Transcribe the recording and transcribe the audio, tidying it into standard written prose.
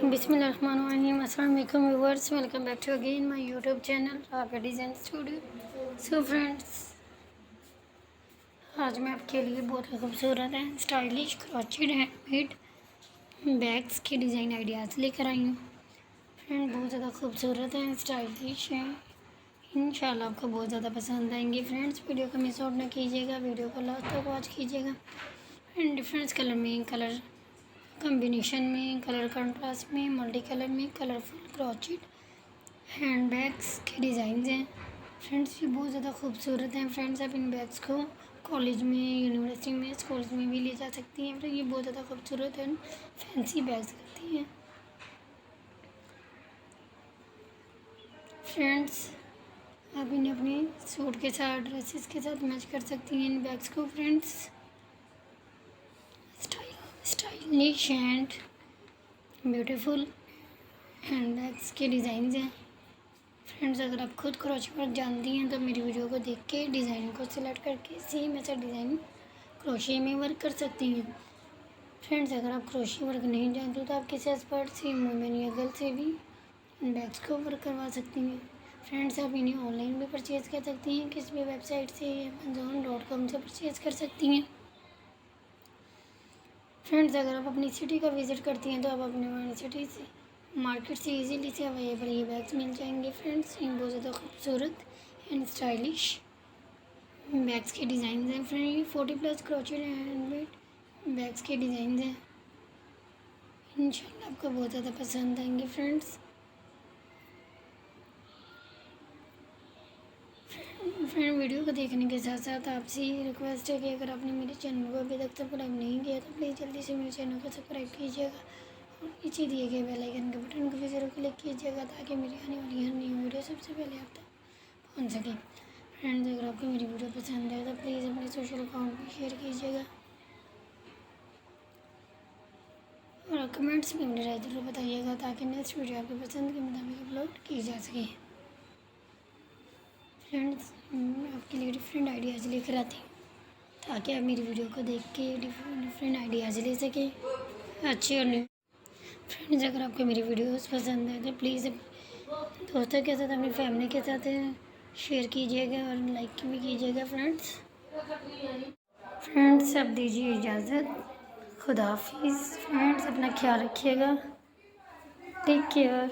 बिस्मिल्लाहिर्रहमानिर्रहीम। अस्सलाम वालेकुम viewers, welcome back to again my YouTube channel Rabia design studio. So friends, आज मैं आपके लिए बहुत ही खूबसूरत है स्टाइलिश क्रोचेड हैंडमेड बैग्स के डिज़ाइन आइडियाज़ लेकर आई हूँ। फ्रेंड, बहुत ज़्यादा खूबसूरत हैं, स्टाइलिश हैं, इंशाल्लाह आपको बहुत ज़्यादा पसंद आएंगे। फ्रेंड्स, वीडियो को मिस आउट ना कीजिएगा, वीडियो को लास्ट तक वॉच कीजिएगा। एंड डिफरेंट कलर में, कलर कॉम्बिनेशन में, कलर कंट्रास्ट में, मल्टी कलर में, कलरफुल क्रोचेड हैंड बैग्स के डिज़ाइन हैं। फ्रेंड्स, ये बहुत ज़्यादा खूबसूरत हैं। फ्रेंड्स, आप इन बैग्स को कॉलेज में, यूनिवर्सिटी में, स्कूल्स में भी ले जा सकती हैं। फ्रेंड, ये बहुत ज़्यादा खूबसूरत एंड फैंसी बैग्स लगती हैं। फ्रेंड्स, आप इन्हें अपने सूट के साथ, ड्रेसेस के साथ मैच कर सकती हैं इन बैग्स को। Friends, stylish and beautiful hand bags के डिज़ाइन हैं। फ्रेंड्स, अगर आप खुद क्रोशे वर्क जानती हैं तो मेरी वीडियो को देख के डिज़ाइन को सिलेक्ट करके सेम ऐसा डिज़ाइन क्रोशे में वर्क कर सकती हैं। फ्रेंड्स, अगर आप क्रोशे वर्क नहीं जानते तो आप किसी एक्सपर्ट से, वुमेन या गर्ल से भी इन बैग्स को वर्क करवा सकती हैं। फ्रेंड्स, आप इन्हें ऑनलाइन भी परचेज़ कर सकती हैं, किसी भी वेबसाइट से, amazon.com से परचेज़ कर सकती हैं। फ्रेंड्स, अगर आप अपनी सिटी का विज़िट करती हैं तो आप अपने सिटी से, मार्केट से इजीली से अवेलेबल ये बैग्स मिल जाएंगे। फ्रेंड्स, ये बहुत ज़्यादा खूबसूरत एंड स्टाइलिश बैग्स के डिज़ाइन हैं। फ्रेंड, ये 40+ क्रोचेड हैंडमेड बैग्स के डिज़ाइन हैं। इंशाल्लाह आपको बहुत ज़्यादा पसंद आएंगे। फ्रेंड्स, वीडियो को देखने के साथ साथ आपसे ये रिक्वेस्ट है कि अगर आपने मेरे चैनल को अभी तक सब्सक्राइब नहीं किया तो प्लीज़ जल्दी से मेरे चैनल को सब्सक्राइब कीजिएगा और नीचे दिए गए बेल आइकन के बटन को भी ज़रूर क्लिक कीजिएगा ताकि मेरी आने वाली हर नई वीडियो सबसे पहले आप तक पहुँच सके। फ्रेंड्स, अगर आपको मेरी वीडियो पसंद है तो प्लीज़ अपने सोशल अकाउंट में शेयर कीजिएगा और कमेंट्स में अपनी राय ज़रूर बताइएगा ताकि नेक्स्ट वीडियो आपकी पसंद के मुताबिक अपलोड की जा सके। फ्रेंड्स, मैं आपके लिए डिफरेंट आइडियाज़ लेकर आती हूँ ताकि आप मेरी वीडियो को देख के डिफरेंट आइडियाज़ ले सकें, अच्छे और न्यू। फ्रेंड्स, अगर आपको मेरी वीडियोस पसंद है तो प्लीज़ दोस्तों के साथ, अपनी फैमिली के साथ शेयर कीजिएगा और लाइक भी कीजिएगा। फ्रेंड्स, अब दीजिए इजाज़त, खुदा हाफिज़। फ्रेंड्स, अपना ख्याल रखिएगा, टेक केयर।